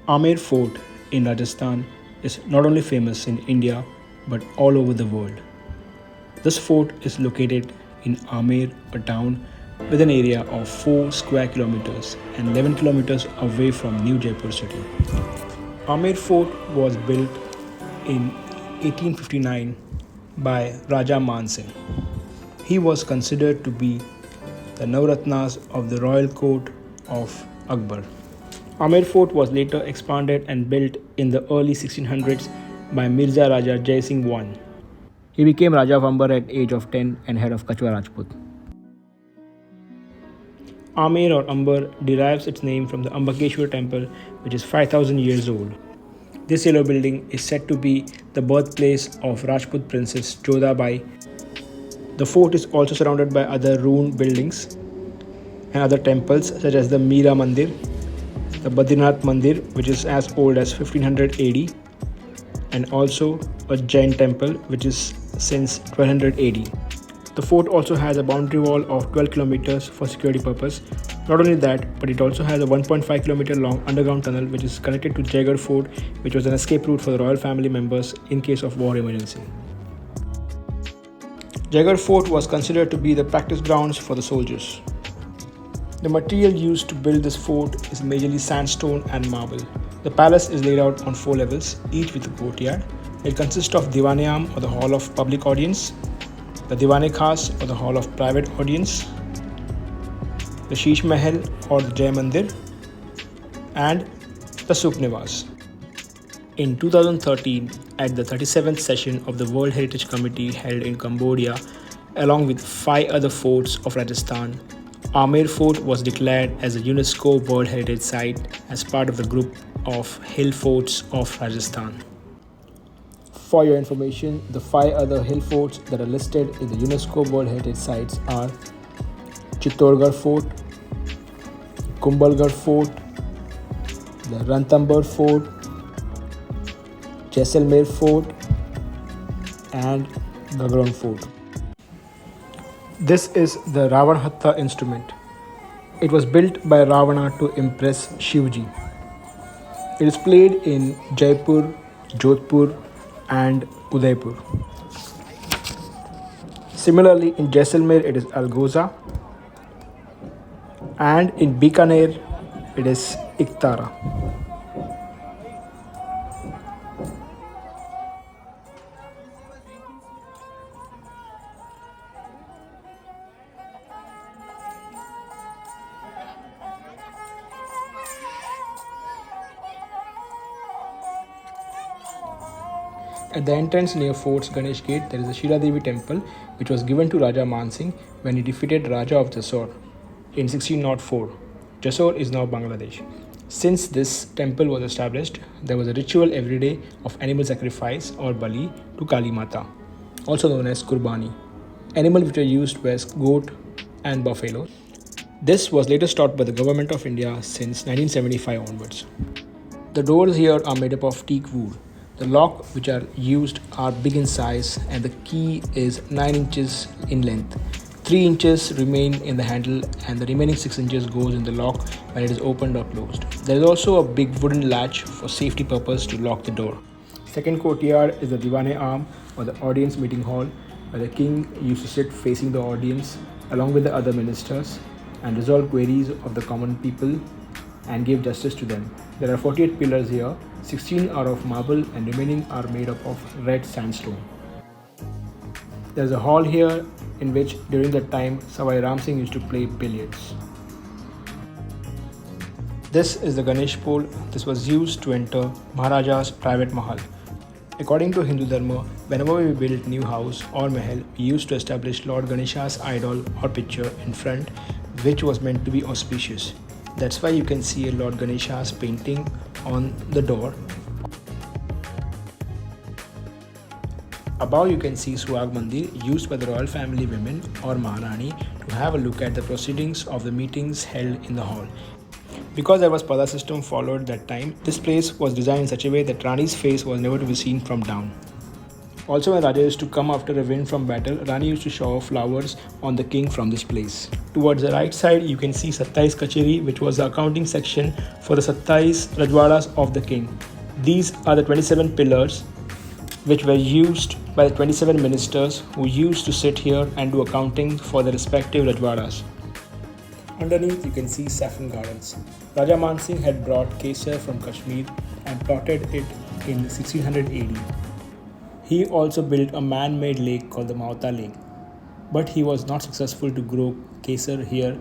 Amer Fort in Rajasthan is not only famous in India but all over the world. This fort is located in Amer, a town with an area of 4 square kilometers and 11 kilometers away from New Jaipur city. Amer Fort was built in 1859 by Raja Man Singh. He was considered to be the Navratnas of the royal court of Akbar. Amer Fort was later expanded and built in the early 1600s by Mirza Raja Jai Singh I. He became Raja of Amber at age of 10 and head of Kachwa Rajput. Amer or Amber derives its name from the Ambakeshwar temple, which is 5000 years old. This yellow building is said to be the birthplace of Rajput princess Jodhabai. The fort is also surrounded by other ruined buildings and other temples such as the Meera Mandir, the Badrinath Mandir, which is as old as 1500 AD, and also a Jain temple which is since 1200 AD. The fort also has a boundary wall of 12 kilometers for security purpose. Not only that, but it also has a 1.5 kilometer long underground tunnel which is connected to Jayagढ Fort, which was an escape route for the royal family members in case of war emergency. Jayagढ Fort was considered to be the practice grounds for the soldiers. The material used to build this fort is majorly sandstone and marble. The palace is laid out on 4 levels, each with a courtyard. It consists of Diwane-am or the hall of public audience, the Diwane Khas or the hall of private audience, the Sheesh Mahal or the Jai Mandir, and the Sukh Niwas. In 2013, at the 37th session of the World Heritage Committee held in Cambodia, along with 5 other forts of Rajasthan, Amer Fort was declared as a UNESCO World Heritage Site as part of the group of hill forts of Rajasthan. For your information, the 5 other hill forts that are listed in the UNESCO World Heritage Sites are Chittorgarh Fort, Kumbhalgarh Fort, the Ranthambore Fort, Jaisalmer Fort, and Gagron Fort. This is the Ravan Hatha instrument. It was built by Ravana to impress Shivji. It is played in Jaipur, Jodhpur, and Udaipur. Similarly, in Jaisalmer it is Algoza, and in Bikaner it is Iktara. At the entrance near Fort's Ganesh Gate, there is a Shira Devi temple which was given to Raja Man Singh when he defeated Raja of Jessore in 1604. Jessore is now Bangladesh. Since this temple was established, there was a ritual every day of animal sacrifice or Bali to Kali Mata, also known as Kurbani. Animals which were used were goat and buffalo. This was later stopped by the government of India since 1975 onwards. The doors here are made up of teak wood. The lock which are used are big in size and the key is 9 inches in length. 3 inches remain in the handle and the remaining 6 inches goes in the lock when it is opened or closed. There is also a big wooden latch for safety purpose to lock the door. Second courtyard is the Diwane-am or the audience meeting hall where the king used to sit facing the audience along with the other ministers and resolve queries of the common people and give justice to them. There are 48 pillars here. 16 are of marble and remaining are made up of red sandstone. There is a hall here in which during that time Savai Ram Singh used to play billiards. This is the Ganesh pole. This was used to enter Maharaja's private mahal. According to Hindu Dharma, whenever we built new house or mahal, we used to establish Lord Ganesha's idol or picture in front, which was meant to be auspicious. That's why you can see a Lord Ganesha's painting on the door. Above you can see Suhag Mandir used by the royal family women or Maharani to have a look at the proceedings of the meetings held in the hall. Because there was pada system followed that time, this place was designed in such a way that Rani's face was never to be seen from down. Also, when Raja used to come after a win from battle, Rani used to shower flowers on the king from this place. Towards the right side, you can see Sattais Kacheri, which was the accounting section for the Sattais Rajwadas of the king. These are the 27 pillars which were used by the 27 ministers who used to sit here and do accounting for the respective Rajwadas. Underneath, you can see saffron gardens. Raja Man Singh had brought kesar from Kashmir and plotted it in 1600 AD. He also built a man-made lake called the Mauta Lake, but he was not successful to grow kesar here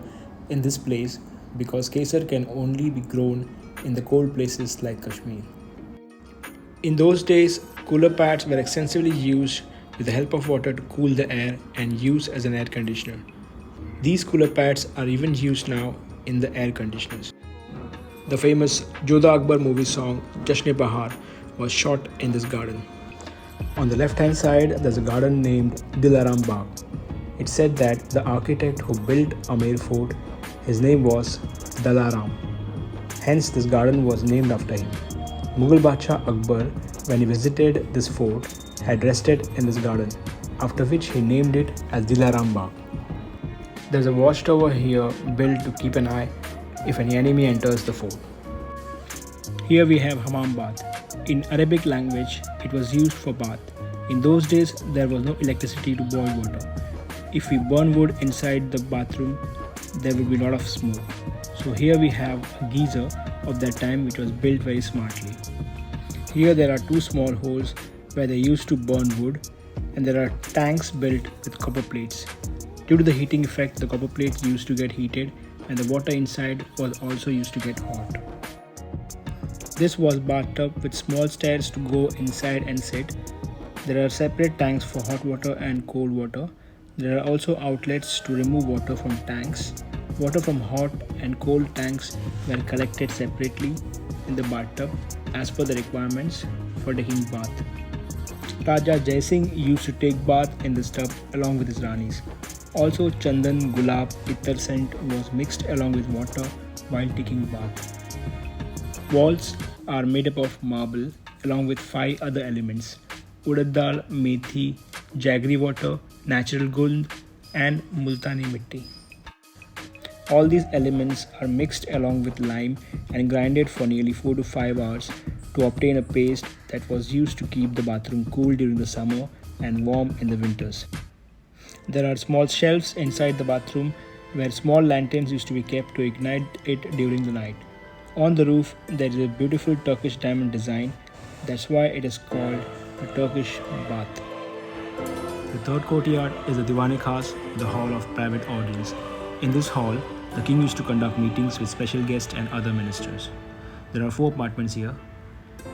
in this place because kesar can only be grown in the cold places like Kashmir. In those days, cooler pads were extensively used with the help of water to cool the air and used as an air conditioner. These cooler pads are even used now in the air conditioners. The famous Jodha Akbar movie song Jashn-e-Bahar was shot in this garden. On the left hand side, there's a garden named Dilaram Bagh. It's said that the architect who built Amer Fort, his name was Dalaram. Hence, this garden was named after him. Mughal Badshah Akbar, when he visited this fort, had rested in this garden, after which he named it as Dilaram Bagh. There's a watchtower here built to keep an eye if any enemy enters the fort. Here we have Hammam Bath. In Arabic language, it was used for bath. In those days, there was no electricity to boil water. If we burn wood inside the bathroom, there would be a lot of smoke. So here we have a geyser of that time which was built very smartly. Here there are two small holes where they used to burn wood, and there are tanks built with copper plates. Due to the heating effect, the copper plates used to get heated and the water inside was also used to get hot. This was bathtub with small stairs to go inside and sit. There are separate tanks for hot water and cold water. There are also outlets to remove water from tanks. Water from hot and cold tanks were collected separately in the bathtub as per the requirements for taking bath. Raja Jai Singh used to take bath in this tub along with his Ranis. Also, chandan, gulab, ittar scent was mixed along with water while taking bath. Walls are made up of marble along with 5 other elements: urad dal, methi, jaggery water, natural gund and multani mitti. All these elements are mixed along with lime and grinded for nearly 4 to 5 hours to obtain a paste that was used to keep the bathroom cool during the summer and warm in the winters. There are small shelves inside the bathroom where small lanterns used to be kept to ignite it during the night. On the roof, there is a beautiful Turkish diamond design. That's why it is called a Turkish bath. The third courtyard is the Diwan-e Khas, the hall of private audience. In this hall, the king used to conduct meetings with special guests and other ministers. There are 4 apartments here.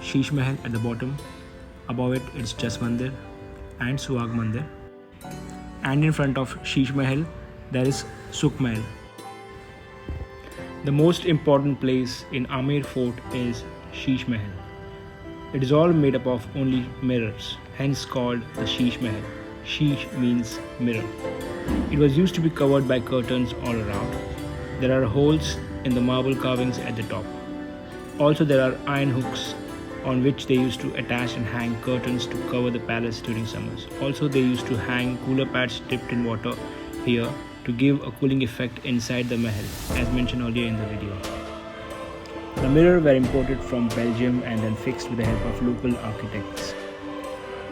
Sheesh Mahal at the bottom. Above it, it's Jas Mandir and Suhag Mandir. And in front of Sheesh Mahal, there is Sukh Mahal. The most important place in Amer Fort is Sheesh Mahal. It is all made up of only mirrors, hence called the Sheesh Mahal. Sheesh means mirror. It was used to be covered by curtains all around. There are holes in the marble carvings at the top. Also, there are iron hooks on which they used to attach and hang curtains to cover the palace during summers. Also, they used to hang cooler pads dipped in water here to give a cooling effect inside the mahal, as mentioned earlier in the video. The mirrors were imported from Belgium and then fixed with the help of local architects.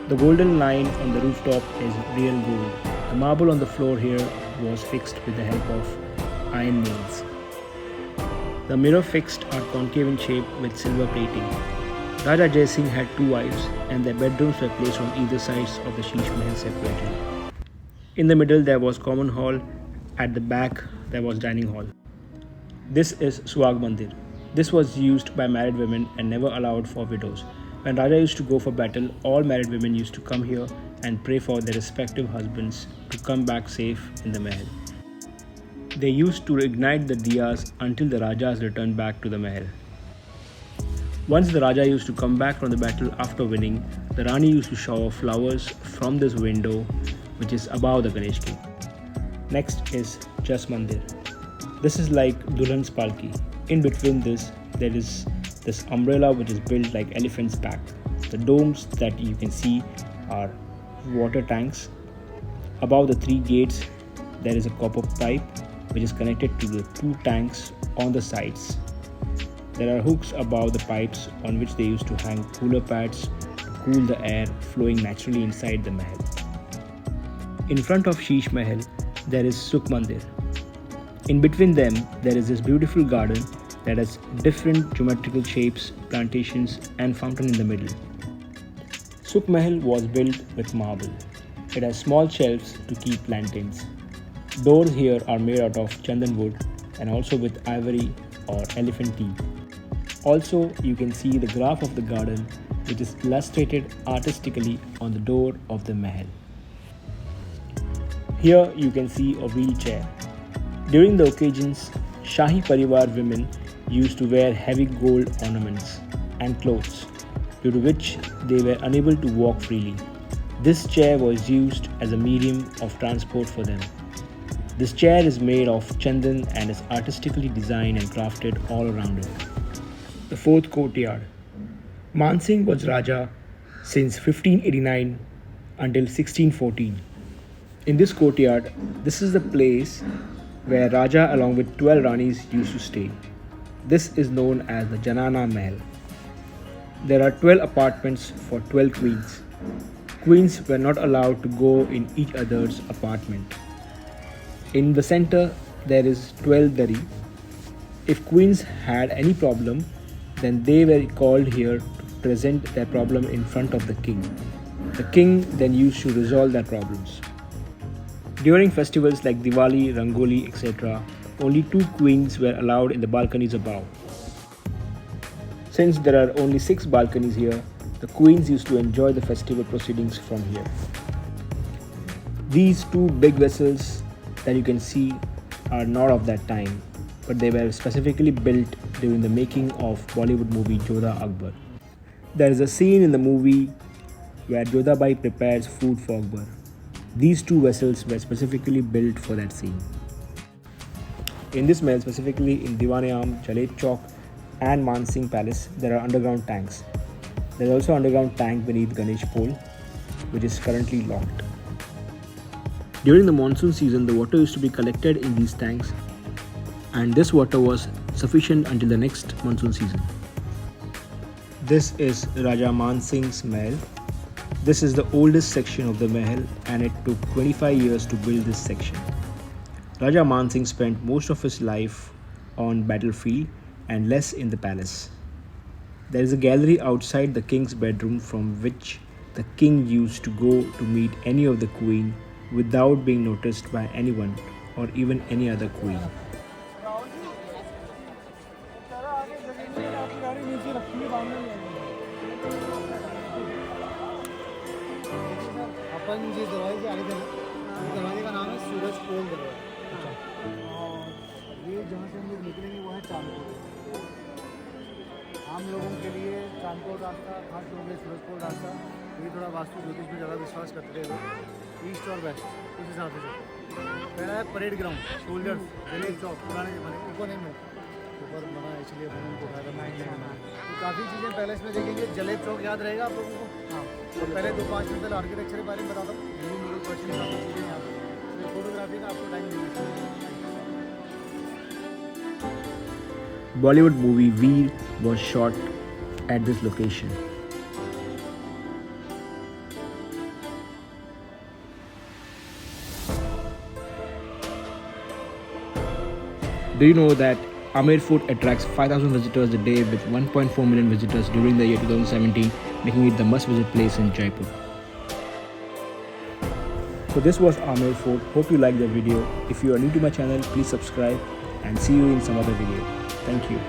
The golden line on the rooftop is real gold. The marble on the floor here was fixed with the help of iron nails. The mirror fixed are concave in shape with silver plating. Raja Jai Singh had 2 wives and their bedrooms were placed on either sides of the Sheesh Mahal separately. In the middle there was common hall, at the back there was dining hall. This is Suhag Mandir. This was used by married women and never allowed for widows. When Raja used to go for battle, all married women used to come here and pray for their respective husbands to come back safe in the mahal. They used to ignite the diyas until the Rajas returned back to the mahal. Once the Raja used to come back from the battle after winning, the Rani used to shower flowers from this window which is above the Ganesh gate. Next is Jas Mandir. This is like Dulhan's Palki. In between this, there is this umbrella which is built like elephant's back. The domes that you can see are water tanks. Above the 3 gates, there is a copper pipe which is connected to the 2 tanks on the sides. There are hooks above the pipes on which they used to hang cooler pads to cool the air flowing naturally inside the mahal. In front of Sheesh Mahal, there is Sukh Mandir. In between them, there is this beautiful garden that has different geometrical shapes, plantations, and fountain in the middle. Sukh Mahal was built with marble. It has small shelves to keep lanterns. Doors here are made out of chandan wood and also with ivory or elephant teeth. Also, you can see the graph of the garden which is illustrated artistically on the door of the mahal. Here you can see a wheelchair. During the occasions, Shahi Parivar women used to wear heavy gold ornaments and clothes, due to which they were unable to walk freely. This chair was used as a medium of transport for them. This chair is made of chandan and is artistically designed and crafted all around it. The fourth courtyard. Mansingh was Raja since 1589 until 1614. In this courtyard, this is the place where Raja along with 12 Ranis used to stay. This is known as the Janana Mahal. There are 12 apartments for 12 queens. Queens were not allowed to go in each other's apartment. In the center, there is 12 dari. If queens had any problem, then they were called here to present their problem in front of the king. The king then used to resolve their problems. During festivals like Diwali, Rangoli, etc., only 2 queens were allowed in the balconies above. Since there are only 6 balconies here, the queens used to enjoy the festival proceedings from here. These 2 big vessels that you can see are not of that time, but they were specifically built during the making of Bollywood movie Jodha Akbar. There is a scene in the movie where Jodhabai prepares food for Akbar. These 2 vessels were specifically built for that scene. In this mahal, specifically in Diwan-e-Am, Jalet Chowk and Mansingh Palace, there are underground tanks. There is also an underground tank beneath Ganesh Pole, which is currently locked. During the monsoon season, the water used to be collected in these tanks, and this water was sufficient until the next monsoon season. This is Raja Mansingh's mahal. This is the oldest section of the mahal, and it took 25 years to build this section. Raja Mansingh spent most of his life on battlefield and less in the palace. There is a gallery outside the king's bedroom from which the king used to go to meet any of the queen without being noticed by anyone or even any other queen. अपन जिस दरवाजे से आगे थे ना, उस दरवाजे का नाम है सूरज पोल दरवाजा। और ये जहाँ से हम लोग निकलेंगे वो है चांदपुर। आम लोगों के लिए चांदपुर रास्ता, खास लोगों के लिए सूरज पोल रास्ता। ये थोड़ा वास्तु ज्योतिष में ज़्यादा विश्वास करते थे लोग, ईस्ट और वेस्ट उस हिसाब से। पहला है परेड ग्राउंड, सोल्जर्स, जलेब चौक, पुराने ज़माने ऊपर नहीं मिलता, ऊपर बना इसलिए अपन उनको फायदा नहीं। तो काफ़ी चीज़ें पैलेस में देखेंगे। जलेब चौक याद रहेगा आप लोगों को? हाँ, तो पहले 2-5 मिनट पहले आर्किटेक्चर के बारे में बताता हूँ। मेरी क्वेश्चन काफ़ी चीज़ें यहाँ पर फोटोग्राफी का आपको टाइम देना। Bollywood movie Veer was shot at this location. Do you know that Amer Fort attracts 5,000 visitors a day with 1.4 million visitors during the year 2017, making it the must-visit place in Jaipur. So this was Amer Fort. Hope you liked the video. If you are new to my channel, please subscribe and see you in some other video. Thank you.